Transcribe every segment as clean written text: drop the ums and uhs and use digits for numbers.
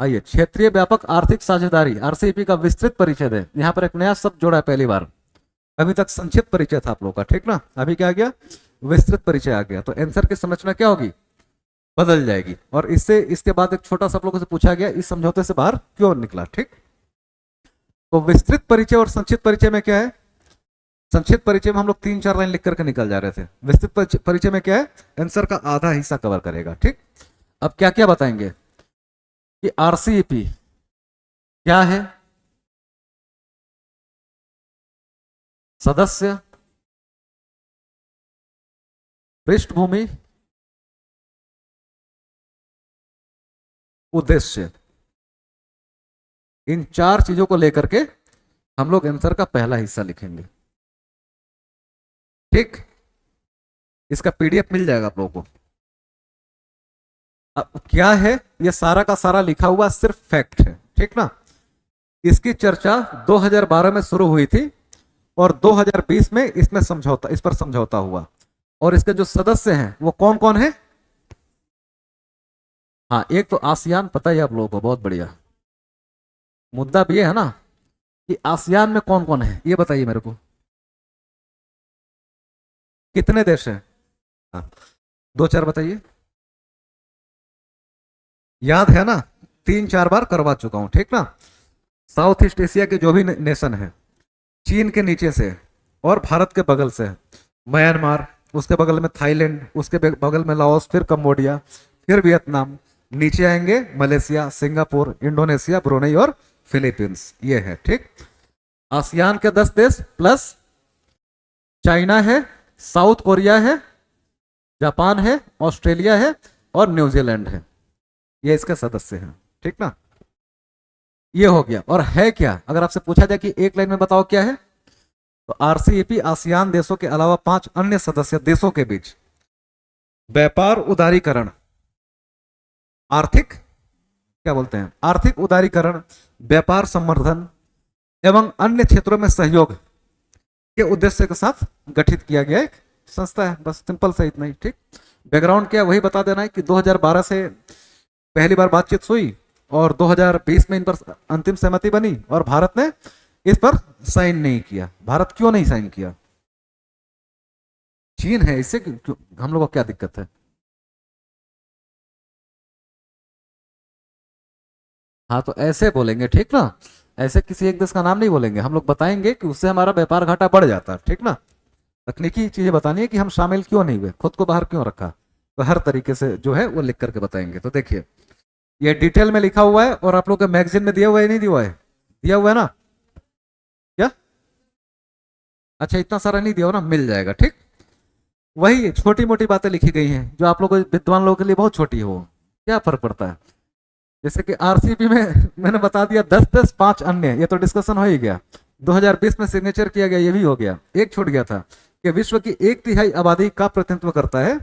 आइए, क्षेत्रीय व्यापक आर्थिक साझेदारी आरसीईपी का विस्तृत परिचय है। यहाँ पर एक नया शब्द जोड़ा है पहली बार। अभी तक संक्षिप्त परिचय था आप लोगों का, ठीक ना। अभी क्या आ गया, विस्तृत परिचय आ गया। तो आंसर की संरचना क्या होगी, बदल जाएगी। और इससे इसके बाद एक छोटा सा आप लोगों से पूछा गया, इस समझौते से बाहर क्यों निकला, ठीक। तो विस्तृत परिचय और संक्षिप्त परिचय में क्या है, संक्षिप्त परिचय में हम लोग 3-4 लाइन लिख करके निकल जा रहे थे। विस्तृत परिचय में क्या है, आंसर का आधा हिस्सा कवर करेगा, ठीक। अब क्या क्या बताएंगे कि आरसीईपी क्या है, सदस्य, पृष्ठभूमि, उद्देश्य, इन 4 चीजों को लेकर के हम लोग आंसर का पहला हिस्सा लिखेंगे, ठीक। इसका पीडीएफ मिल जाएगा आप लोगों को। अब क्या है, ये सारा का सारा लिखा हुआ सिर्फ फैक्ट है, ठीक ना। इसकी चर्चा 2012 में शुरू हुई थी और 2020 में इसमें समझौता, इस पर समझौता हुआ। और इसके जो सदस्य हैं वो कौन कौन है, हाँ, एक तो आसियान, पता ही आप लोगों को, बहुत बढ़िया। मुद्दा भी ये है ना कि आसियान में कौन कौन है, ये बताइए मेरे को, कितने देश हैं। हाँ, 2-4 बताइए, याद है ना, 3-4 बार करवा चुका हूं, ठीक ना। साउथ ईस्ट एशिया के जो भी नेशन है, चीन के नीचे से और भारत के बगल से म्यांमार, उसके बगल में थाईलैंड, उसके बगल में लाओस, फिर कंबोडिया, फिर वियतनाम, नीचे आएंगे मलेशिया, सिंगापुर, इंडोनेशिया, ब्रुनेई और फिलीपींस, ये है, ठीक। आसियान के 10 देश प्लस चाइना है, साउथ कोरिया है, जापान है, ऑस्ट्रेलिया है और न्यूजीलैंड है, ये इसके सदस्य हैं, ठीक ना। ये हो गया। और है क्या, अगर आपसे पूछा जाए कि एक लाइन में बताओ क्या है, तो आरसीईपी आसियान देशों के अलावा 5 अन्य सदस्य देशों के बीच व्यापार उदारीकरण, आर्थिक, क्या बोलते हैं, आर्थिक उदारीकरण, व्यापार संवर्धन एवं अन्य क्षेत्रों में सहयोग के उद्देश्य के साथ गठित किया गया एक संस्था है। बस सिंपल से इतना ही, ठीक। बैकग्राउंड क्या, वही बता देना है कि 2012 से पहली बार बातचीत हुई और 2020 में इन पर अंतिम सहमति बनी और भारत ने इस पर साइन नहीं किया। भारत क्यों नहीं साइन किया, चीन है, इससे हम लोगों को क्या दिक्कत है। हाँ, तो ऐसे बोलेंगे, ठीक ना। ऐसे किसी एक देश का नाम नहीं बोलेंगे, हम लोग बताएंगे कि उससे हमारा व्यापार घाटा बढ़ जाता है, ठीक ना। तकनीकी चीजें बतानी है कि हम शामिल क्यों नहीं हुए, खुद को बाहर क्यों रखा, तो हर तरीके से जो है वो लिख करके बताएंगे। तो देखिए, ये डिटेल में लिखा हुआ है और आप लोग के मैगजीन में दिया हुआ है, नहीं दिया हुआ है, दिया हुआ है ना, क्या, अच्छा, इतना सारा नहीं दिया हुआ ना, मिल जाएगा, ठीक। वही छोटी मोटी बातें लिखी गई हैं जो आप लोग विद्वान लोगों के लिए बहुत छोटी हो, क्या फर्क पड़ता है। जैसे कि आरसीपी में मैंने बता दिया 10-10, 5 अन्य, ये तो डिस्कशन हो ही गया। 2020 में सिग्नेचर किया गया, ये भी हो गया। एक छूट गया था कि विश्व की 1/3 आबादी का प्रतिनिधित्व करता है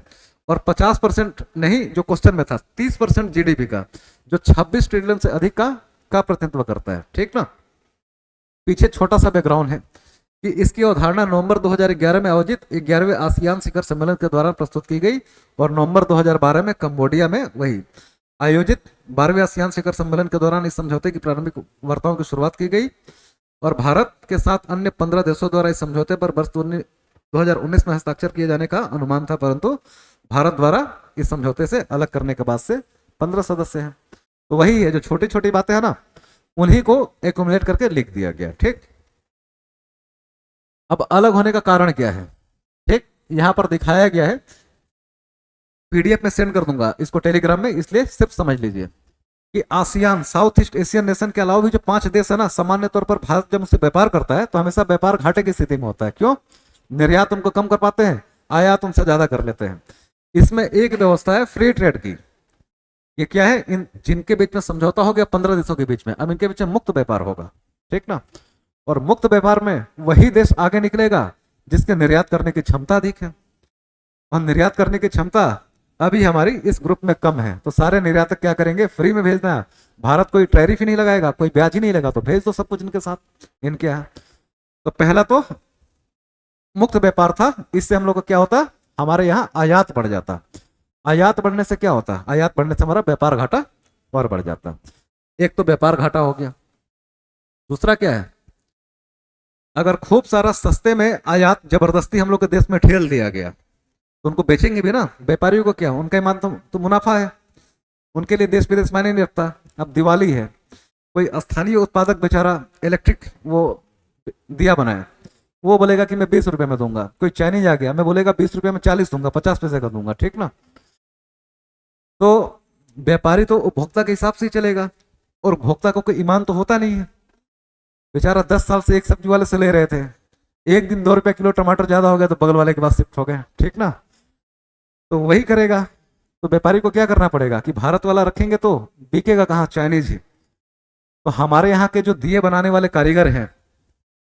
और 50% नहीं, जो क्वेश्चन में था 30% जीडीपी का, जो 26 ट्रिलियन से अधिक का प्रतिनिधित्व करता है, ठीक ना। पीछे छोटा सा बैकग्राउंड है कि इसकी अवधारणा नवंबर 2011 में आयोजित 11वें आसियान शिखर सम्मेलन के दौरान प्रस्तुत की गई और नवंबर 2012 में कंबोडिया में वही आयोजित 12वें आसियान शिखर सम्मेलन के दौरान इस समझौते की प्रारंभिक वार्ताओं की शुरुआत की गई और भारत के साथ अन्य 15 देशों द्वारा इस समझौते पर वर्ष 2019 में हस्ताक्षर किए जाने का अनुमान था, परंतु भारत द्वारा इस समझौते से अलग करने के बाद से 15 सदस्य हैं। तो वही है, जो छोटी छोटी बातें हैं ना, उन्हीं को एकुमुलेट करके लिख दिया गया, ठीक। अब अलग होने का कारण क्या है, ठीक, यहां पर दिखाया गया है, पीडीएफ में सेंड कर दूंगा इसको टेलीग्राम में, इसलिए सिर्फ समझ लीजिए कि ASEAN, south east Asian nation के अलावा भी जो 5 देश है ना, सामान्य तौर पर भारत जब उनसे व्यापार करता है तो हमेशा व्यापार घाटे की स्थिति में होता है। क्यों, निर्यात उनको कम कर पाते हैं, आयात उनसे ज्यादा कर लेते हैं। इसमें एक व्यवस्था है फ्री ट्रेड की। ये क्या है, इन जिनके बीच में समझौता हो गया 15 देशों के बीच में, अब इनके बीच में मुक्त व्यापार होगा, ठीक ना। और मुक्त व्यापार में वही देश आगे निकलेगा जिसके निर्यात करने की क्षमता अधिक है, और निर्यात करने की क्षमता अभी हमारी इस ग्रुप में कम है। तो सारे निर्यातक क्या करेंगे, फ्री में भेजना है। भारत कोई टैरिफ ही नहीं लगाएगा, कोई ब्याज ही नहीं लगा, तो भेज दो सब कुछ इनके साथ, इनके यहाँ। तो पहला तो मुक्त व्यापार था, इससे हम लोग को क्या होता, हमारे यहाँ आयात बढ़ जाता। आयात बढ़ने से क्या होता, आयात बढ़ने से हमारा व्यापार घाटा और बढ़ जाता। एक तो व्यापार घाटा हो गया। दूसरा क्या है, अगर खूब सारा सस्ते में आयात जबरदस्ती हम लोग के देश में ठेल दिया गया तो उनको बेचेंगे भी ना। व्यापारियों को क्या, उनका ईमान तो मुनाफा है, उनके लिए देश विदेश मायने नहीं रखता। अब दिवाली है, कोई स्थानीय उत्पादक बेचारा इलेक्ट्रिक वो दिया बनाए, वो बोलेगा कि मैं 20 रुपए में दूंगा। कोई चाइनीज आ गया, मैं बोलेगा 20 रुपए में 40 दूंगा, 50 पैसे का दूंगा, ठीक ना। तो व्यापारी तो उपभोक्ता के हिसाब से ही चलेगा, और उपभोक्ता को कोई ईमान तो होता नहीं है। बेचारा 10 साल से एक सब्जी वाले से ले रहे थे, एक दिन 2 रुपए किलो टमाटर ज्यादा हो गया तो बगल वाले के पास शिफ्ट हो गए, ठीक ना। तो वही करेगा। तो व्यापारी को क्या करना पड़ेगा कि भारत वाला रखेंगे तो बिकेगा कहाँ, चाइनीज ही। तो हमारे यहाँ के जो दिए बनाने वाले कारीगर हैं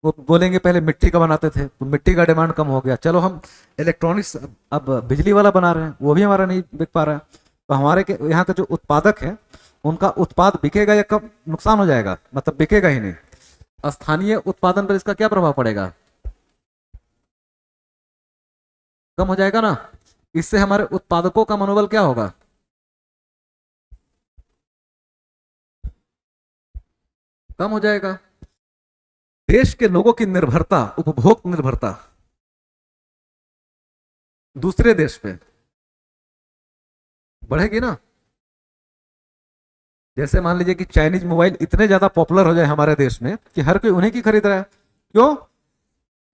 वो बोलेंगे पहले मिट्टी का बनाते थे तो मिट्टी का डिमांड कम हो गया, चलो हम इलेक्ट्रॉनिक्स अब बिजली वाला बना रहे हैं, वो भी हमारा नहीं बिक पा रहा है। तो हमारे के यहाँ के जो उत्पादक है उनका उत्पाद बिकेगा या कब नुकसान हो जाएगा, मतलब बिकेगा ही नहीं। स्थानीय उत्पादन पर इसका क्या प्रभाव पड़ेगा, कम हो जाएगा ना। इससे हमारे उत्पादकों का मनोबल क्या होगा, कम हो जाएगा। देश के लोगों की निर्भरता, उपभोग निर्भरता दूसरे देश पे बढ़ेगी ना। जैसे मान लीजिए कि चाइनीज मोबाइल इतने ज्यादा पॉपुलर हो जाए हमारे देश में कि हर कोई उन्हीं की खरीद रहा है। क्यों,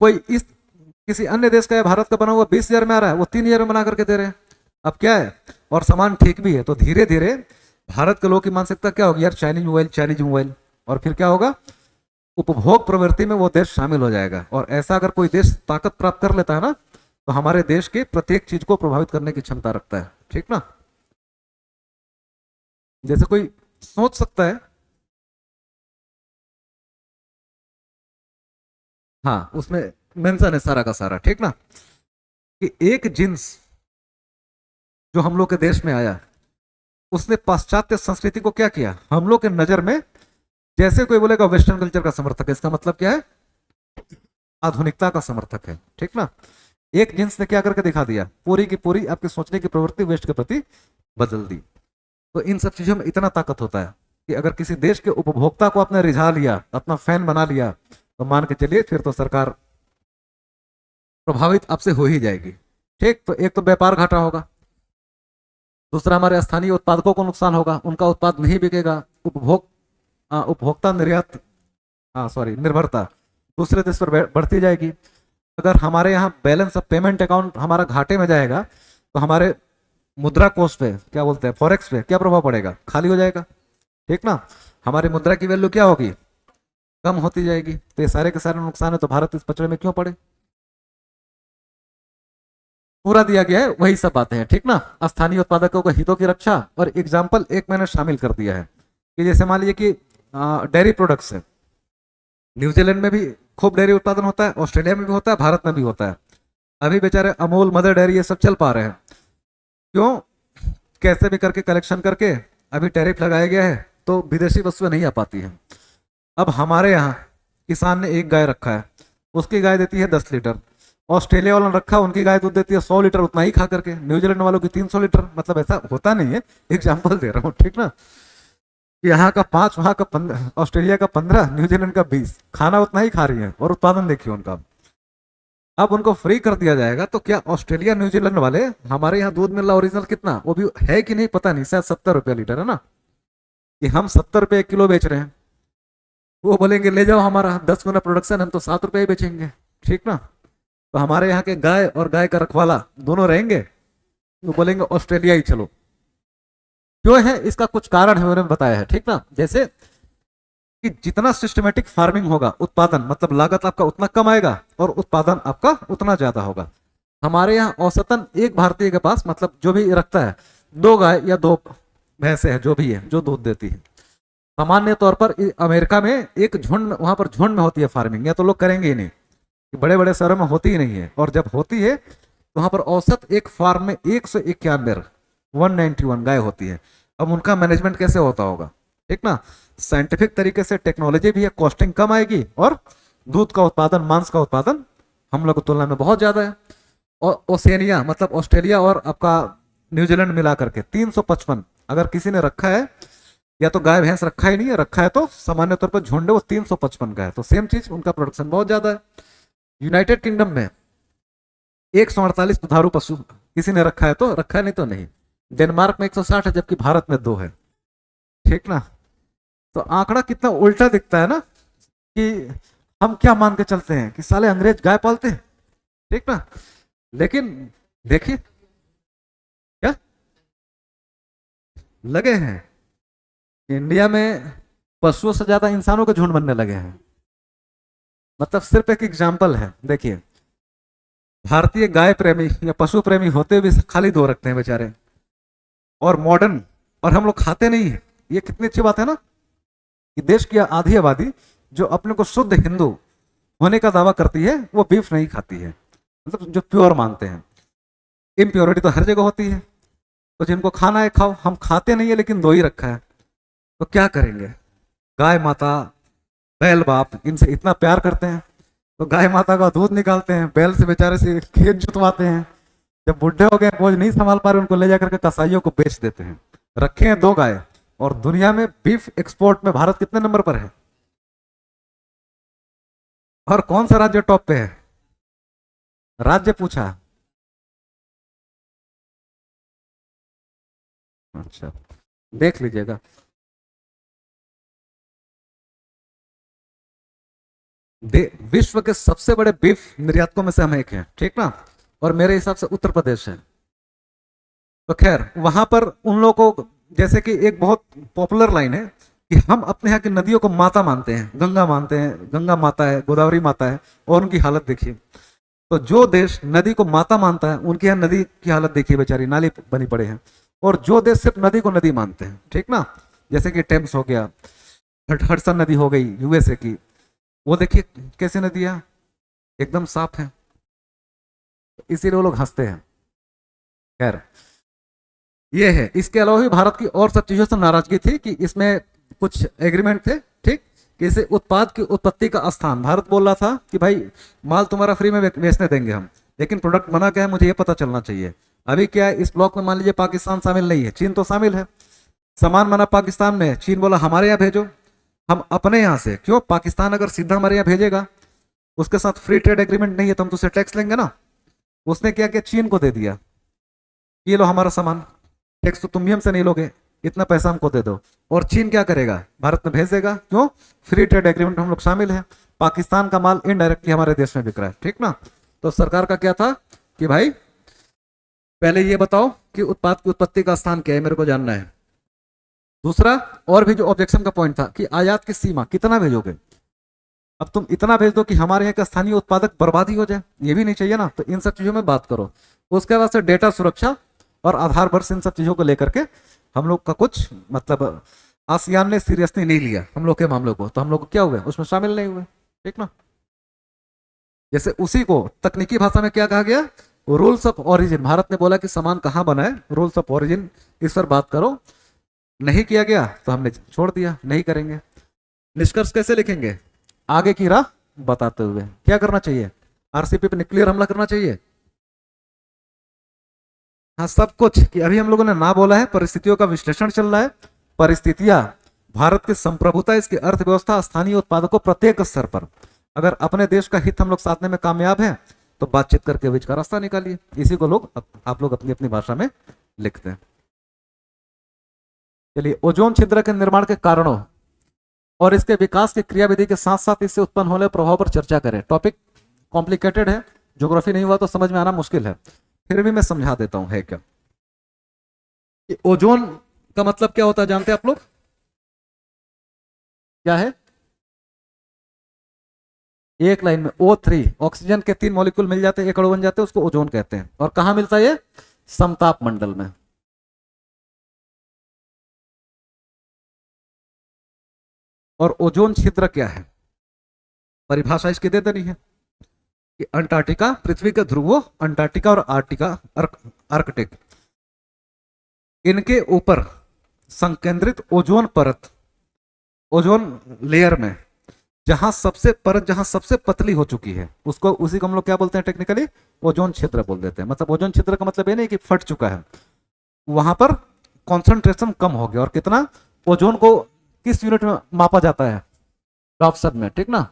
कोई इस किसी अन्य देश का या भारत का बना हुआ 20,000 में आ रहा है, वो 3,000 में बना करके दे रहे हैं। अब क्या है, और सामान ठीक भी है, तो धीरे धीरे भारत के लोगों की मानसिकता क्या होगी, यार चाइनीज मोबाइल, चाइनीज मोबाइल। और फिर क्या होगा, उपभोग प्रवृत्ति में वो देश शामिल हो जाएगा। और ऐसा अगर कोई देश ताकत प्राप्त कर लेता है ना, तो हमारे देश के प्रत्येक चीज को प्रभावित करने की क्षमता रखता है, ठीक ना। जैसे कोई सोच सकता है, हाँ उसमें मेंशन है सारा का सारा, ठीक ना, कि एक जिन्स जो हम लोग के देश में आया उसने पाश्चात्य संस्कृति को क्या किया, हम लोग के नजर में, जैसे कोई बोलेगा वेस्टर्न कल्चर का समर्थक है, इसका मतलब क्या है, आधुनिकता का समर्थक है, ठीक ना। एक जिन्स ने क्या करके दिखा दिया, पूरी की पूरी आपकी सोचने की प्रवृत्ति वेस्ट के प्रति बदल दी। तो इन सब चीजों में इतना ताकत होता है कि अगर किसी देश के उपभोक्ता को आपने रिझा लिया, अपना फैन बना लिया, तो मान के चलिए फिर तो सरकार प्रभावित आपसे हो ही जाएगी। ठीक, तो एक तो व्यापार घाटा होगा, दूसरा हमारे स्थानीय उत्पादकों को नुकसान होगा, उनका उत्पाद नहीं बिकेगा, उपभोक्ता निर्यात, हाँ सॉरी निर्भरता दूसरे देश पर बढ़ती जाएगी। अगर हमारे यहाँ बैलेंस ऑफ पेमेंट अकाउंट हमारा घाटे में जाएगा तो हमारे मुद्रा कोष पे, क्या बोलते हैं, फॉरेक्स पे क्या प्रभाव पड़ेगा, खाली हो जाएगा, ठीक ना। हमारी मुद्रा की वैल्यू क्या होगी, कम होती जाएगी। तो ये सारे के सारे नुकसान है, तो भारत इस पचड़े में क्यों पड़े। पूरा दिया गया है, वही सब बातें हैं, ठीक ना। स्थानीय उत्पादकों के हितों की रक्षा, और एग्जाम्पल एक मैंने शामिल कर दिया है कि जैसे मान लीजिए कि डेयरी प्रोडक्ट्स है, न्यूजीलैंड में भी खूब डेयरी उत्पादन होता है, ऑस्ट्रेलिया में भी होता है, भारत में भी होता है। अभी बेचारे अमूल, मदर डेयरी, ये सब चल पा रहे हैं, क्यों, कैसे भी करके कलेक्शन करके अभी टैरिफ लगाया गया है तो विदेशी वस्तुएं नहीं आ पाती हैं। अब हमारे यहाँ किसान ने एक गाय रखा है, उसकी गाय देती है 10 लीटर, ऑस्ट्रेलिया वाला ने रखा, उनकी गाय दूध देती है 100 लीटर, उतना ही खा करके, न्यूजीलैंड वालों की 300 लीटर। मतलब ऐसा होता नहीं है, एग्जाम्पल दे रहा हूँ, ठीक ना। यहाँ का 5, वहां का 15, ऑस्ट्रेलिया का 15, न्यूजीलैंड का 20, खाना उतना ही खा रही है और उत्पादन देखिए उनका। अब उनको फ्री कर दिया जाएगा तो क्या ऑस्ट्रेलिया न्यूजीलैंड वाले, हमारे यहाँ दूध मिल रहा ओरिजिनल कितना, वो भी है कि नहीं पता नहीं, शायद 70 रुपया लीटर है ना, कि हम 70 रुपये किलो बेच रहे हैं, वो बोलेंगे ले जाओ हमारा 10 गुना प्रोडक्शन, हम तो 7 रुपये ही बेचेंगे, ठीक ना। तो हमारे यहाँ के गाय और गाय का रखवाला दोनों रहेंगे, वो बोलेंगे ऑस्ट्रेलिया ही चलो। क्यों है, इसका कुछ कारण है, मैंने बताया है, ठीक ना। जैसे कि जितना सिस्टमेटिक फार्मिंग होगा, उत्पादन मतलब लागत आपका उतना कम आएगा और उत्पादन आपका उतना ज्यादा होगा। हमारे यहाँ औसतन एक भारतीय के पास, मतलब जो भी रखता है, 2 गाय या 2 भैंसे है, जो भी है, जो दूध देती है। सामान्य तौर पर अमेरिका में एक झुंड में, वहां पर झुंड में होती है फार्मिंग, या तो लोग करेंगे ही नहीं, बड़े बड़े शहरों में होती ही नहीं है, और जब होती है तो वहां पर औसत एक फार्म में 191 191 गाय होती है। अब उनका मैनेजमेंट कैसे होता होगा, ठीक ना। साइंटिफिक तरीके से टेक्नोलॉजी भी है, कॉस्टिंग कम आएगी, और दूध का उत्पादन, मांस का उत्पादन हम लोग की तुलना में बहुत ज्यादा है। और ओसेनिया मतलब ऑस्ट्रेलिया और आपका न्यूजीलैंड मिला करके 355, अगर किसी ने रखा है या तो गाय भैंस रखा ही नहीं है, रखा है तो सामान्य तौर पर झुंड वो 355 का है, तो सेम चीज उनका प्रोडक्शन बहुत ज्यादा है। यूनाइटेड किंगडम में 148 दुधारू पशु किसी ने रखा है तो रखा है, नहीं तो नहीं। डेनमार्क में 160 है, जबकि भारत में 2 है। ठीक ना। तो आंकड़ा कितना उल्टा दिखता है ना, कि हम क्या मान के चलते हैं कि साले अंग्रेज गाय पालते हैं। ठीक ना। लेकिन देखिए क्या लगे हैं, इंडिया में पशुओं से ज्यादा इंसानों के झुंड बनने लगे हैं। मतलब सिर्फ एक एग्जाम्पल है, देखिए भारतीय गाय प्रेमी या पशु प्रेमी होते हुए भी खाली 2 रखते हैं बेचारे, और मॉडर्न, और हम लोग खाते नहीं है। ये कितनी अच्छी बात है ना, कि देश की आधी आबादी जो अपने को शुद्ध हिंदू होने का दावा करती है वो बीफ नहीं खाती है, मतलब जो प्योर मानते हैं। इम्प्योरिटी तो हर जगह होती है, तो जिनको खाना है खाओ, हम खाते नहीं है लेकिन 2 ही रखा है, तो क्या करेंगे। गाय माता, बैल बाप, इनसे इतना प्यार करते हैं, तो गाय माता का दूध निकालते हैं, बैल से बेचारे से खेत जुतवाते हैं, जब बुढ़े हो गए बोझ नहीं संभाल पा रहे उनको ले जाकर के कसाईयों को बेच देते हैं। रखे हैं 2 गाय, और दुनिया में बीफ एक्सपोर्ट में भारत कितने नंबर पर है, और कौन सा राज्य टॉप पे है, राज्य पूछा। अच्छा, देख लीजिएगा। विश्व के सबसे बड़े बीफ निर्यातकों में से हम एक हैं, ठीक ना, और मेरे हिसाब से उत्तर प्रदेश है। तो खैर वहां पर उन लोगों को, जैसे कि एक बहुत पॉपुलर लाइन है कि हम अपने यहाँ की नदियों को माता मानते हैं, गंगा मानते हैं, गंगा माता है, गोदावरी माता है, और उनकी हालत देखिए। तो जो देश नदी को माता मानता है उनके यहाँ नदी की हालत देखिए, बेचारी नाली बनी पड़े हैं। और जो देश सिर्फ नदी को नदी मानते हैं, ठीक ना, जैसे कि टेम्स हो गया, हडसन नदी हो गई यूएसए की, वो देखिए कैसे नदियां एकदम साफ है, इसीलिए वो लोग हंसते हैं। खैर ये है। इसके अलावा भी भारत की और सब चीजों से नाराजगी थी कि इसमें कुछ एग्रीमेंट थे, ठीक, कि इसे उत्पाद की उत्पत्ति का स्थान, भारत बोल रहा था कि भाई माल तुम्हारा फ्री में बेचने देंगे हम, लेकिन प्रोडक्ट बना क्या है मुझे ये पता चलना चाहिए। अभी क्या है, इस ब्लॉक में मान लीजिए पाकिस्तान शामिल नहीं है, चीन तो शामिल है। सामान बना पाकिस्तान में, चीन बोला हमारे यहाँ भेजो, हम अपने यहाँ से क्यों, पाकिस्तान अगर सीधा हमारे यहाँ भेजेगा, उसके साथ फ्री ट्रेड एग्रीमेंट नहीं है तो हम तो उसे टैक्स लेंगे ना। उसने क्या किया, चीन को दे दिया, ये लो हमारा सामान, टैक्स तो तुम भी हमसे नहीं लोगे, इतना पैसा हमको दे दो। और चीन क्या करेगा, भारत में भेज देगा, क्यों, फ्री ट्रेड एग्रीमेंट हम लोग शामिल हैं। पाकिस्तान का माल इनडायरेक्टली हमारे देश में बिक रहा है, ठीक ना। तो सरकार का क्या था कि भाई पहले ये बताओ कि उत्पाद की उत्पत्ति का स्थान क्या है, मेरे को जानना है। दूसरा और भी जो ऑब्जेक्शन का पॉइंट था कि आयात की सीमा कितना भेजोगे, अब तुम इतना भेज दो कि हमारे यहाँ का स्थानीय उत्पादक बर्बाद ही हो जाए, ये भी नहीं चाहिए ना। तो इन सब चीजों में बात करो। उसके बाद से डेटा सुरक्षा और आधार वर्ष, इन सब चीजों को लेकर के हम लोग का कुछ मतलब आसियान ने सीरियसली नहीं लिया हम लोग के मामलों को, तो हम लोग क्या हुए, उसमें शामिल नहीं हुए, ठीक ना। जैसे उसी को तकनीकी भाषा में क्या कहा गया, रूल्स ऑफ ओरिजिन। भारत ने बोला कि सामान कहाँ बना है, रूल्स ऑफ ओरिजिन इस पर बात करो, नहीं किया गया तो हमने छोड़ दिया, नहीं करेंगे। निष्कर्ष कैसे लिखेंगे, आगे की राह बताते हुए क्या करना चाहिए, आरसीपी पे न्यूक्लियर हमला करना चाहिए। हाँ सब कुछ, कि अभी हम लोगों ने ना बोला है, परिस्थितियों का विश्लेषण चल रहा है। परिस्थितियां, भारत की संप्रभुता, इसकी अर्थव्यवस्था, स्थानीय उत्पादकों, प्रत्येक स्तर पर अगर अपने देश का हित हम लोग साधने में कामयाब हैं तो बातचीत करके बीच का रास्ता निकालिए। इसी को लोग आप लोग अपनी अपनी भाषा में लिखते हैं। चलिए, ओजोन छिद्र के निर्माण के कारणों और इसके विकास की क्रियाविधि के साथ साथ इससे उत्पन्न होने प्रभाव पर चर्चा करें। टॉपिक कॉम्प्लिकेटेड है, ज्योग्राफी नहीं हुआ तो समझ में आना मुश्किल है, फिर भी मैं समझा देता हूं है क्या। कि ओजोन का मतलब क्या होता है जानते हैं आप लोग, क्या है, एक लाइन में O3, ऑक्सीजन के 3 मॉलिक्यूल मिल जाते हैं, एक अणु बन जाते हैं, उसको ओजोन कहते हैं। और कहां मिलता है ये, समताप मंडल में। और ओजोन छिद्र क्या है, परिभाषा इसकी दे देनी है कि अंटार्कटिका, पृथ्वी के ध्रुवों अंटार्कटिका और आर्टिका, आर्कटिक, इनके ऊपर संकेंद्रित ओजोन परत, ओजोन लेयर में जहां सबसे परत जहां सबसे पतली हो चुकी है, उसको, उसी को हम लोग क्या बोलते हैं टेक्निकली, ओजोन छिद्र बोल देते हैं। मतलब ओजोन छिद्र का मतलब ये नहीं कि फट चुका है, वहां पर कॉन्सेंट्रेशन कम हो गया, और कितना, ओजोन को किस यूनिट में मापा जाता है? डॉप्सन में, ठीक ना।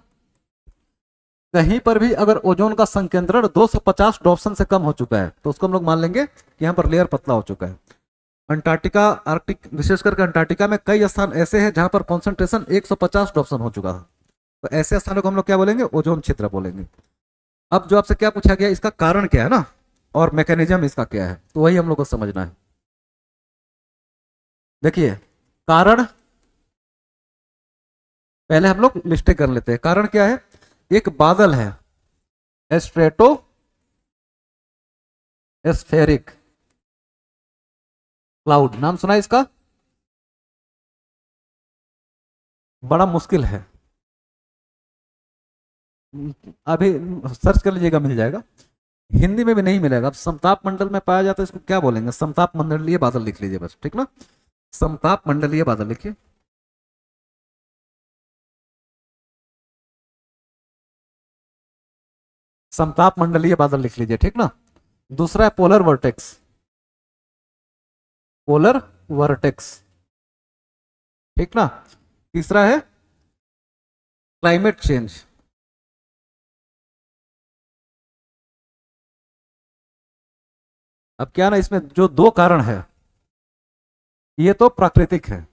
कहीं पर भी अगर ओजोन का संकेंद्रण 250 डॉप्सन से कम हो चुका है तो उसको हम लोग मान लेंगे कि यहाँ पर लेयर पतला हो चुका है। अंटार्कटिका, आर्कटिक, विशेष करके अंटार्कटिका में कई स्थान ऐसे हैं जहां पर कॉन्सेंट्रेशन 150 डॉप्सन हो चुका है, तो ऐसे स्थानों को हम लोग क्या बोलेंगे? ओजोन क्षेत्र बोलेंगे। अब जो आपसे क्या पूछा गया, इसका कारण क्या है ना, और मैकेनिज्म इसका क्या है, तो वही हम लोग को समझना है। देखिए, कारण पहले हम लोग लिस्ट कर लेते हैं। कारण क्या है? एक बादल है, स्ट्रेटो स्फेरिक क्लाउड, नाम सुना है इसका? बड़ा मुश्किल है, अभी सर्च कर लीजिएगा, मिल जाएगा। हिंदी में भी नहीं मिलेगा। अब समताप मंडल में पाया जाता है, इसको क्या बोलेंगे? समताप मंडलीय बादल लिख लीजिए बस, ठीक ना। समताप मंडलीय बादल लिखिए। समताप मंडलीय बादल लिख लीजिए, ठीक ना। दूसरा है पोलर वर्टेक्स, पोलर वर्टेक्स, ठीक ना। तीसरा है क्लाइमेट चेंज। अब क्या ना, इसमें जो दो कारण है ये तो प्राकृतिक है,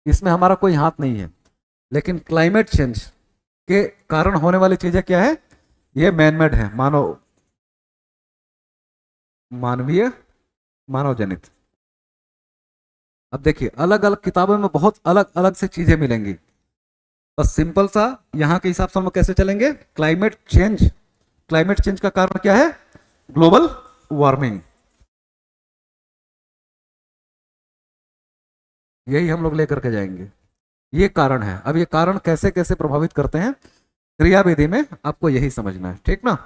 इसमें हमारा कोई हाथ नहीं है, लेकिन क्लाइमेट चेंज के कारण होने वाली चीजें क्या है? ये मैनमेड है, मानवीय, मानव जनित। अब देखिए, अलग अलग किताबों में बहुत अलग अलग से चीजें मिलेंगी, बस सिंपल सा यहां के हिसाब से हम लोग कैसे चलेंगे? क्लाइमेट चेंज, क्लाइमेट चेंज का कारण क्या है? ग्लोबल वार्मिंग, यही हम लोग लेकर के जाएंगे। ये कारण है। अब ये कारण कैसे कैसे प्रभावित करते हैं क्रियाविधि में, आपको यही समझना है, ठीक ना।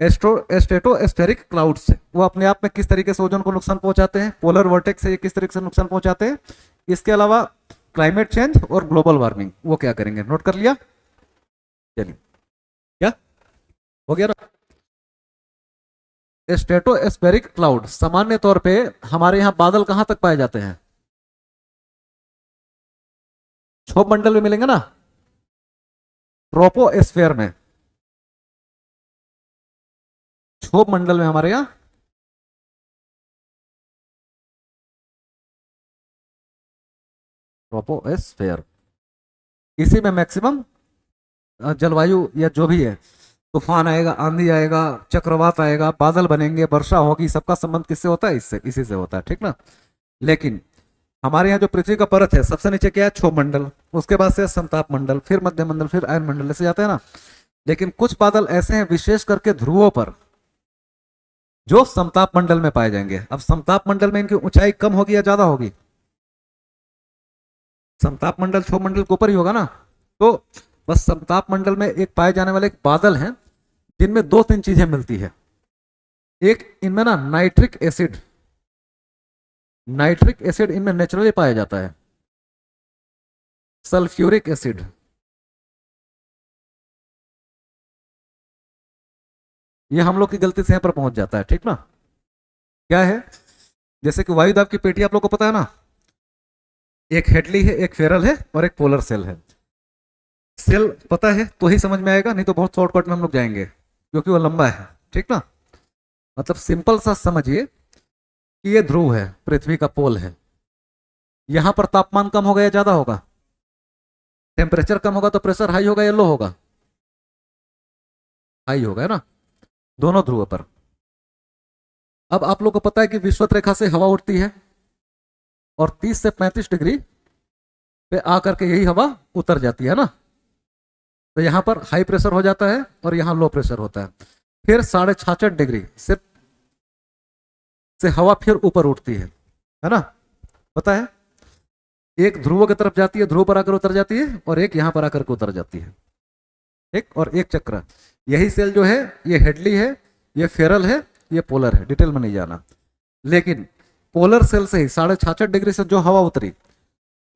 स्ट्रेटोस्फेरिक क्लाउड्स वो अपने आप में किस तरीके से ओजोन को नुकसान पहुंचाते हैं, पोलर वर्टेक्स से ये किस तरीके से नुकसान पहुंचाते हैं, इसके अलावा क्लाइमेट चेंज और ग्लोबल वार्मिंग वो क्या करेंगे, नोट कर लिया? चलिए, क्या हो गया ना। स्ट्रेटोस्फेरिक क्लाउड सामान्य तौर पे हमारे यहाँ बादल कहां तक पाए जाते हैं? क्षोभ मंडल में मिलेंगे ना, ट्रोपोस्फेयर में, क्षोभ मंडल में हमारे यहाँ ट्रोपोस्फेयर, इसी में मैक्सिमम जलवायु या जो भी है, तूफान आएगा, आंधी आएगा, चक्रवात आएगा, बादल बनेंगे, वर्षा होगी, सबका संबंध किससे होता है? इससे, इसी से होता है, ठीक ना। लेकिन हमारे यहाँ जो पृथ्वी का परत है, सबसे नीचे क्या है? क्षोभ मंडल, उसके बाद से समताप मंडल, फिर मध्य मंडल, फिर आयन मंडल, ऐसे जाते हैं ना। लेकिन कुछ बादल ऐसे हैं विशेष करके ध्रुवों पर जो समताप मंडल में पाए जाएंगे। अब समताप मंडल में इनकी ऊंचाई कम होगी या ज्यादा होगी? समताप मंडल क्षोभ मंडल के ऊपर ही होगा ना। तो बस समताप मंडल में एक पाए जाने वाले एक बादल हैं जिनमें दो तीन चीजें मिलती है। एक, इनमें ना नाइट्रिक एसिड, नाइट्रिक एसिड इनमें नेचुरली पाया जाता है। सल्फ्यूरिक एसिड, ये हम लोग की गलती से यहां पर पहुंच जाता है, ठीक ना। क्या है? जैसे कि वायुदाब की पेटी आप लोग को पता है ना, एक हेडली है, एक फेरल है और एक पोलर सेल है। सेल पता है तो ही समझ में आएगा, नहीं तो बहुत शॉर्टकट में हम लोग जाएंगे क्योंकि वो लंबा है, ठीक ना। मतलब सिंपल सा समझिए कि ये ध्रुव है, पृथ्वी का पोल है। यहां पर तापमान कम होगा या ज्यादा होगा? टेम्परेचर कम होगा तो प्रेशर हाई होगा या लो होगा? हाई होगा, है ना, दोनों ध्रुव पर। अब आप लोग को पता है कि विषुवत रेखा से हवा उठती है और 30 से 35 डिग्री पे आकर के यही हवा उतर जाती है ना। तो यहां पर हाई प्रेशर हो जाता है और यहां लो प्रेशर होता है। फिर 66.5 डिग्री से हवा फिर ऊपर उठती है ना, पता है। एक ध्रुव की तरफ जाती है, ध्रुव पर आकर उतर जाती है, और एक यहां पर आकर के उतर जाती है, ठीक। और एक चक्र, यही सेल जो है ये हेडली है, ये फेरल है, ये पोलर है, डिटेल में नहीं जाना। लेकिन पोलर सेल से ही 66.5 डिग्री से जो हवा उतरी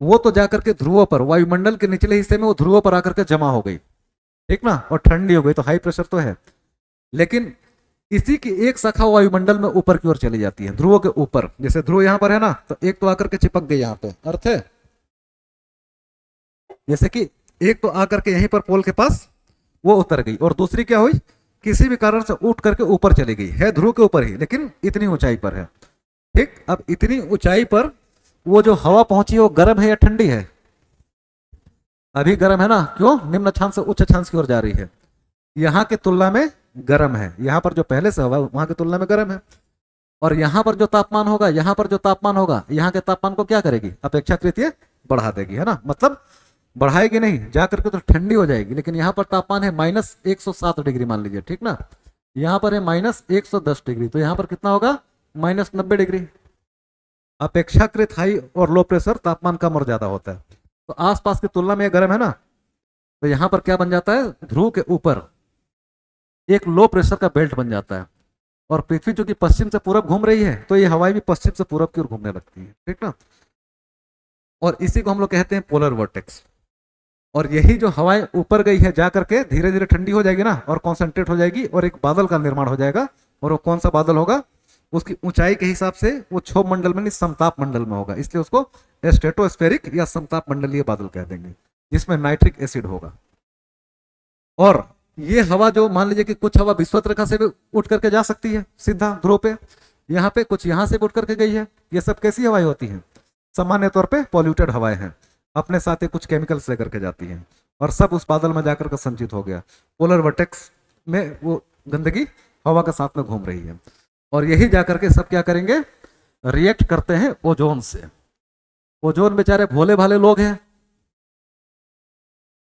वो तो जाकर के ध्रुवों पर, वायुमंडल के निचले हिस्से में वो ध्रुवों पर आकर के जमा हो गई, ठीक ना, और ठंडी हो गई, तो हाई प्रेशर तो है। लेकिन इसी की एक शाखा वायुमंडल में ऊपर की ओर चली जाती है, ध्रुवों के ऊपर। जैसे ध्रुव यहां पर है ना, तो एक तो आकर के चिपक गई यहां पे, अर्थ है। जैसे कि एक तो आकर के यहीं पर पोल के पास वो उतर गई, और दूसरी क्या हुई, किसी भी कारण से उठ करके ऊपर चली गई, है ध्रुव के ऊपर ही लेकिन इतनी ऊंचाई पर है। ठीक, अब इतनी ऊंचाई पर वो जो हवा पहुंची है वो गर्म है या ठंडी है? अभी गर्म है ना, क्यों? निम्न अक्षांश से उच्च अक्षांश की ओर जा रही है, यहाँ की तुलना में गर्म है। यहाँ पर जो पहले से हवा वहां की तुलना में गर्म है। और यहाँ पर जो तापमान होगा, यहाँ पर जो तापमान होगा, यहाँ के तापमान को क्या करेगी, अपेक्षाकृत ये बढ़ा देगी, है ना। मतलब बढ़ाएगी नहीं, जाकर के तो ठंडी हो जाएगी। लेकिन यहाँ पर तापमान है -107 डिग्री मान लीजिए, ठीक ना। यहाँ पर है -110 डिग्री, तो यहाँ पर कितना होगा, -90 डिग्री। अपेक्षाकृत हाई और लो प्रेशर तापमान कम और ज्यादा होता है, तो आसपास की तुलना में गर्म है ना। तो यहाँ पर क्या बन जाता है, ध्रुव के ऊपर एक लो प्रेशर का बेल्ट बन जाता है। और पृथ्वी जो कि पश्चिम से पूरब घूम रही है, तो ये हवाएं भी पश्चिम से पूरब की ओर घूमने लगती है, ठीक ना। और इसी को हम लोग कहते हैं पोलर वर्टेक्स। और यही जो हवाएं ऊपर गई है, जा करके धीरे धीरे ठंडी हो जाएगी ना, और कॉन्सेंट्रेट हो जाएगी, और एक बादल का निर्माण हो जाएगा। और वो कौन सा बादल होगा, उसकी ऊंचाई के हिसाब से वो क्षोभ मंडल में नहीं, समताप मंडल में होगा, इसलिए उसको स्ट्रेटोस्फेरिक या समताप मंडलीय बादल कह देंगे, जिसमें नाइट्रिक एसिड होगा। और ये हवा जो, मान लीजिए कि कुछ हवा विषुवत रेखा से भी उठ करके जा सकती है सीधा ध्रुव पे, यहाँ पे कुछ यहाँ से भी उठ करके गई है। ये सब कैसी हवाएं होती हैं, सामान्य तौर पे पॉल्यूटेड हवाएं हैं, अपने साथ ही कुछ केमिकल्स लेकर के जाती हैं, और सब उस बादल में जाकर के संचित हो गया। पोलर वर्टेक्स में वो गंदगी हवा के साथ में घूम रही है, और यही जाकर के सब क्या करेंगे, रिएक्ट करते हैं ओजोन से। ओजोन बेचारे भोले भाले लोग हैं,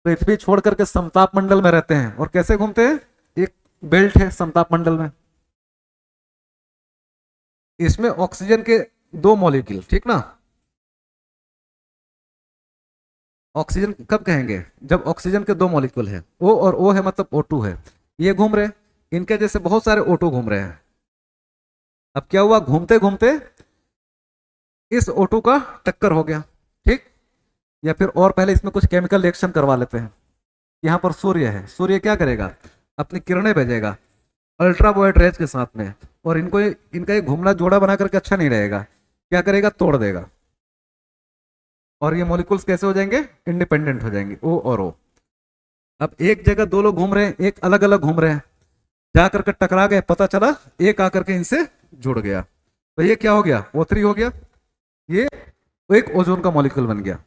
पृथ्वी छोड़ करके समताप मंडल में रहते हैं। और कैसे घूमते हैं, एक बेल्ट है समताप मंडल में, इसमें ऑक्सीजन के 2 मॉलिक्यूल, ठीक ना। ऑक्सीजन कब कहेंगे, जब ऑक्सीजन के 2 मॉलिक्यूल है, O और O है, मतलब O2 है, ये घूम रहे, इनके जैसे बहुत सारे O2 घूम रहे हैं। अब क्या हुआ, घूमते घूमते इस O2 का टक्कर हो गया, ठीक। या फिर और पहले इसमें कुछ केमिकल रिएक्शन करवा लेते हैं। यहाँ पर सूर्य है, सूर्य क्या करेगा, अपनी किरणें भेजेगा अल्ट्रावायलेट रेज के साथ में, और इनको इनका ये घूमना जोड़ा बना करके अच्छा नहीं रहेगा, क्या करेगा, तोड़ देगा। और ये मॉलिक्यूल्स कैसे हो जाएंगे, इंडिपेंडेंट हो जाएंगे, O और O। अब एक जगह दो लोग घूम रहे हैं, एक अलग अलग घूम रहे हैं, जा करके टकरा गए, पता चला एक आकर के इनसे जुड़ गया, तो ये क्या हो गया, O3 हो गया, ये एक ओजोन का मॉलिक्यूल बन गया।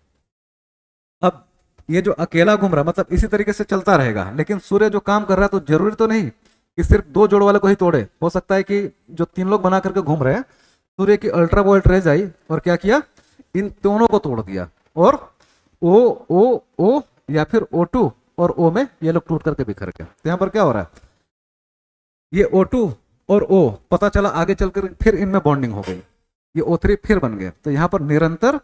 अब ये जो अकेला घूम रहा, मतलब इसी तरीके से चलता रहेगा। लेकिन सूर्य जो काम कर रहा है, तो जरूरी तो नहीं कि सिर्फ 2 जोड़ वाले को ही तोड़े, हो सकता है कि जो 3 लोग बना करके घूम रहे हैं, सूर्य की अल्ट्रावायलेट रेज आई और क्या किया, इन दोनों को तोड़ दिया, और O O O या फिर O2 और O में ये लोग टूट करके बिखर गए। तो यहाँ पर क्या हो रहा है, ये O2 और O पता चला आगे चलकर फिर इनमें बॉन्डिंग हो गई, ये O3 फिर बन गए। तो यहाँ पर निरंतर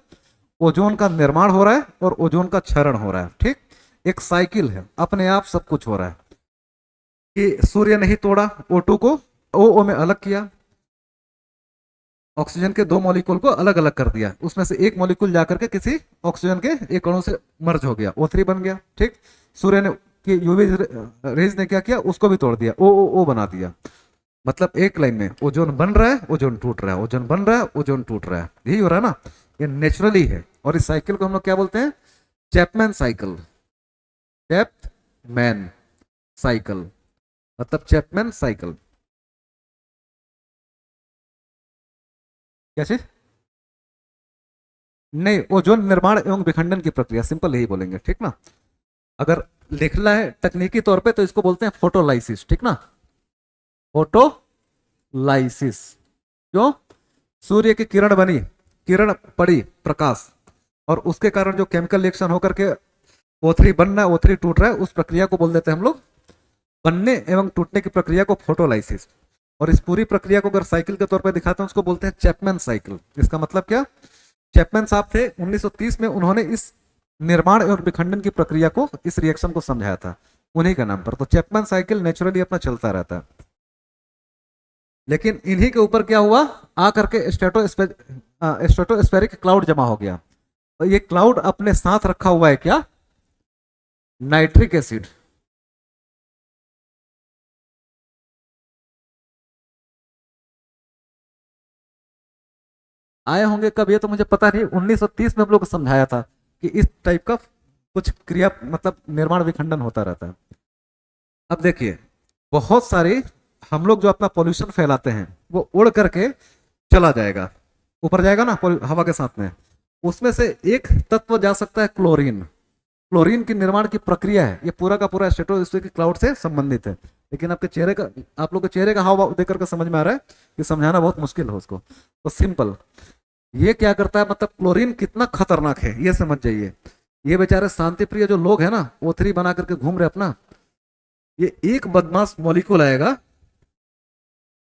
ओजोन का निर्माण हो रहा है और ओजोन का क्षरण हो रहा है, ठीक। एक साइकिल है, अपने आप सब कुछ हो रहा है कि सूर्य नहीं तोड़ा O2 को, O में अलग किया, ऑक्सीजन के 2 मॉलिक्यूल को अलग अलग कर दिया, उसमें से एक मॉलिक्यूल जाकर के किसी ऑक्सीजन के एक अणु से मर्ज हो गया, O3 बन गया, ठीक। सूर्य ने कि यूवी रेज ने क्या किया, उसको भी तोड़ दिया, O बना दिया। मतलब एक लाइन में ओजोन बन रहा है, ओजोन टूट रहा है, ओजोन बन रहा है, ओजोन टूट रहा है, यही हो रहा है ना, ये नेचुरली है। और इस साइकिल को हम लोग क्या बोलते हैं, चैपमैन साइकिल, चैपमैन साइकिल, मतलब चैपमैन साइकिल। क्या चीज, नहीं, ओजोन निर्माण एवं विखंडन की प्रक्रिया, सिंपल यही बोलेंगे, ठीक ना। अगर लिखना है तकनीकी तौर पे, तो इसको बोलते हैं फोटोलाइसिस, ठीक ना, फोटोलाइसिस। क्यों, सूर्य की किरण बनी, किरण पड़ी प्रकाश, और उसके कारण जो केमिकल रिएक्शन होकर के O3 बनना है, O3 टूट रहा है, उस प्रक्रिया को बोल देते हैं हम लोग, बनने एवं टूटने की प्रक्रिया को फोटोलाइसिस। और इस पूरी प्रक्रिया को अगर साइकिल के तौर पर दिखाते हैं, उसको बोलते हैं चैपमैन साइकिल। इसका मतलब क्या, चैपमैन साहब थे 1930 में, उन्होंने इस निर्माण और विखंडन की प्रक्रिया को, इस रिएक्शन को समझाया था, उन्हीं का नाम पर। तो चैपमैन साइकिल नेचुरली अपना चलता रहता है। लेकिन इन्हीं के ऊपर क्या हुआ, आकर के स्ट्रेटोस्फेरिक क्लाउड जमा हो गया। और ये क्लाउड अपने साथ रखा हुआ है क्या, नाइट्रिक एसिड। आए होंगे कब ये तो मुझे पता नहीं, 1930 में हम लोग को समझाया था कि इस टाइप का कुछ क्रिया मतलब निर्माण विखंडन होता रहता है। अब देखिए, बहुत सारी हम लोग जो अपना पॉल्यूशन फैलाते हैं वो उड़ करके चला जाएगा, ऊपर जाएगा ना हवा के साथ में। उसमें से एक तत्व जा सकता है क्लोरीन। क्लोरीन की निर्माण की प्रक्रिया है, ये पूरा का पूरा स्ट्रेटोस्फेरिक क्लाउड से संबंधित है। लेकिन आपके चेहरे का, आप लोग के चेहरे का हाव भाव देख करके समझ में आ रहा है कि समझाना बहुत मुश्किल है उसको, तो सिंपल। ये क्या करता है, मतलब क्लोरीन कितना खतरनाक है ये समझ जाइए। ये बेचारे शांति प्रिय जो लोग हैं ना, O3 बना करके घूम रहे अपना, ये एक बदमाश मॉलिक्यूल आएगा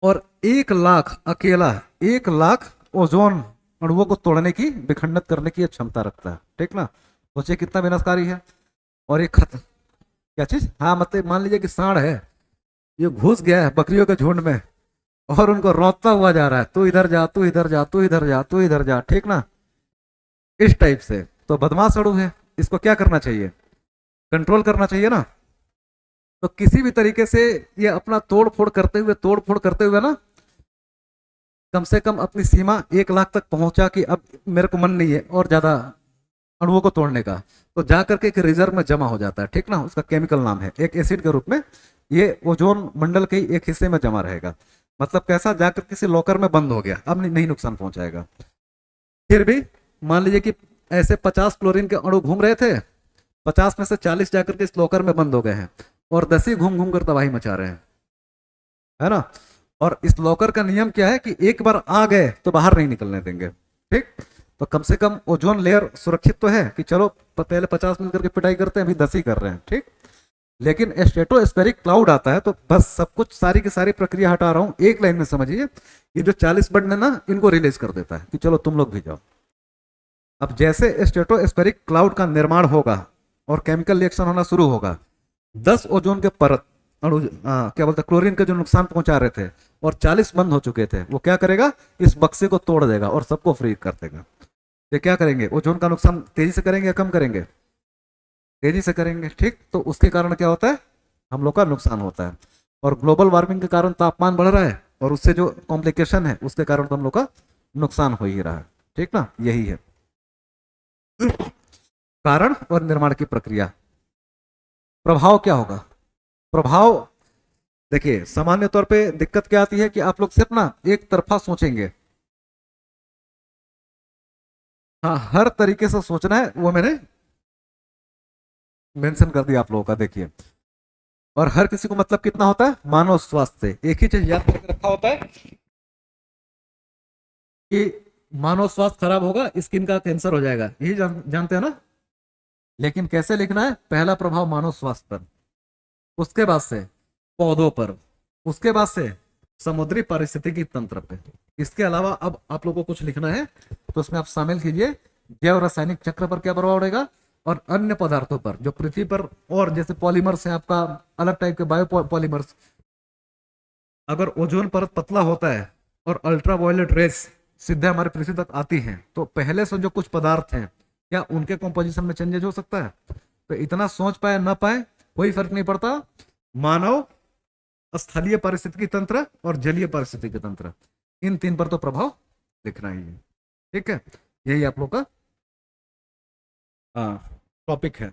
और 1 लाख अकेला, 1 लाख ओजोन अणुओं को तोड़ने की, विखंडित करने की क्षमता रखता है, ठीक ना। सोचिए कितना विनाशकारी है। और ये क्या चीज, हाँ मतलब मान लीजिए कि सांड है, ये घुस गया है बकरियों के झुंड में और उनको रौंदता हुआ जा रहा है, तू इधर जा, तू इधर जा, तू इधर जा, तू इधर जा, ठीक ना। इस टाइप से तो बदमाश अणु है, इसको क्या करना चाहिए, कंट्रोल करना चाहिए ना। तो किसी भी तरीके से ये अपना तोड़ फोड़ करते हुए ना, कम से कम अपनी सीमा 1 लाख तक पहुंचा कि अब मेरे को मन नहीं है और ज्यादा अणुओं को तोड़ने का, तो जा करके एक रिजर्व में जमा हो जाता है, ठीक ना। उसका केमिकल नाम है, एक एसिड के रूप में ये ओजोन मंडल के एक हिस्से में जमा रहेगा। मतलब कैसा, जाकर किसी लॉकर में बंद हो गया, अब नहीं नुकसान पहुंचाएगा। फिर भी मान लीजिए कि ऐसे 50 क्लोरीन के अणु घूम रहे थे, 50 में से 40 जाकर के इस लॉकर में बंद हो गए हैं और 10 ही घूम घूम कर तबाही मचा रहे हैं, है ना। और इस लॉकर का नियम क्या है कि एक बार आ गए तो बाहर नहीं निकलने देंगे, ठीक। तो कम से कम ओजोन लेयर सुरक्षित तो है कि चलो पहले 50 मिलकर के पिटाई करते हैं, अभी 10 ही कर रहे हैं, ठीक। लेकिन स्ट्रेटोस्फेरिक क्लाउड आता है तो बस सब कुछ, सारी की सारी प्रक्रिया हटा रहा हूं, एक लाइन में समझिए। ये जो 40 बटन है ना, इनको रिलीज कर देता है कि चलो तुम लोग भी जाओ। अब जैसे स्ट्रेटोस्फेरिक क्लाउड का निर्माण होगा और केमिकल रिएक्शन होना शुरू होगा, 10 ओजोन के परत अणु, क्या बोलते हैं, क्लोरीन के जो नुकसान पहुंचा रहे थे और 40 बंद हो चुके थे, वो क्या करेगा, इस बक्से को तोड़ देगा और सबको फ्री कर देगा। ये क्या करेंगे, ओजोन का नुकसान तेजी से करेंगे या कम करेंगे, तेजी से करेंगे, ठीक। तो उसके कारण क्या होता है, हम लोग का नुकसान होता है। और ग्लोबल वार्मिंग के कारण तापमान बढ़ रहा है और उससे जो कॉम्प्लिकेशन है उसके कारण तो हम लोग का नुकसान हो ही रहा है, ठीक ना। यही है कारण और निर्माण की प्रक्रिया। प्रभाव क्या होगा, प्रभाव देखिए, सामान्य तौर पे दिक्कत क्या आती है कि आप लोग सिर्फ ना एक तरफा सोचेंगे। हाँ, हर तरीके से सोचना है, वो मैंने मेंशन कर दिया आप लोगों का, देखिए। और हर किसी को मतलब कितना होता है, मानव स्वास्थ्य से एक ही चीज याद करके रखा होता है कि मानव स्वास्थ्य खराब होगा, स्किन का कैंसर हो जाएगा, यही जानते हैं ना। लेकिन कैसे लिखना है, पहला प्रभाव मानव स्वास्थ्य पर, उसके बाद से पौधों पर, उसके बाद से समुद्री पारिस्थितिकी तंत्र पे। इसके अलावा अब आप लोगों को कुछ लिखना है तो उसमें आप शामिल कीजिए जैव रासायनिक चक्र पर क्या प्रभाव पड़ेगा और अन्य पदार्थों पर जो पृथ्वी पर, और जैसे पॉलीमर्स है आपका, अलग टाइप के बायो पॉलीमर्स। अगर ओजोन परत पतला होता है और अल्ट्रावायलेट रेस सीधे हमारे पृथ्वी तक आती हैं, तो पहले से जो कुछ पदार्थ हैं क्या उनके कॉम्पोजिशन में चेंजेस हो सकता है। तो इतना सोच पाए ना पाए कोई फर्क नहीं पड़ता, मानव, स्थलीय पारिस्थितिकी तंत्र और जलीय पारिस्थितिकी तंत्र, इन 3 पर तो प्रभाव दिखना ही है, ठीक है। यही आप लोग का टॉपिक है।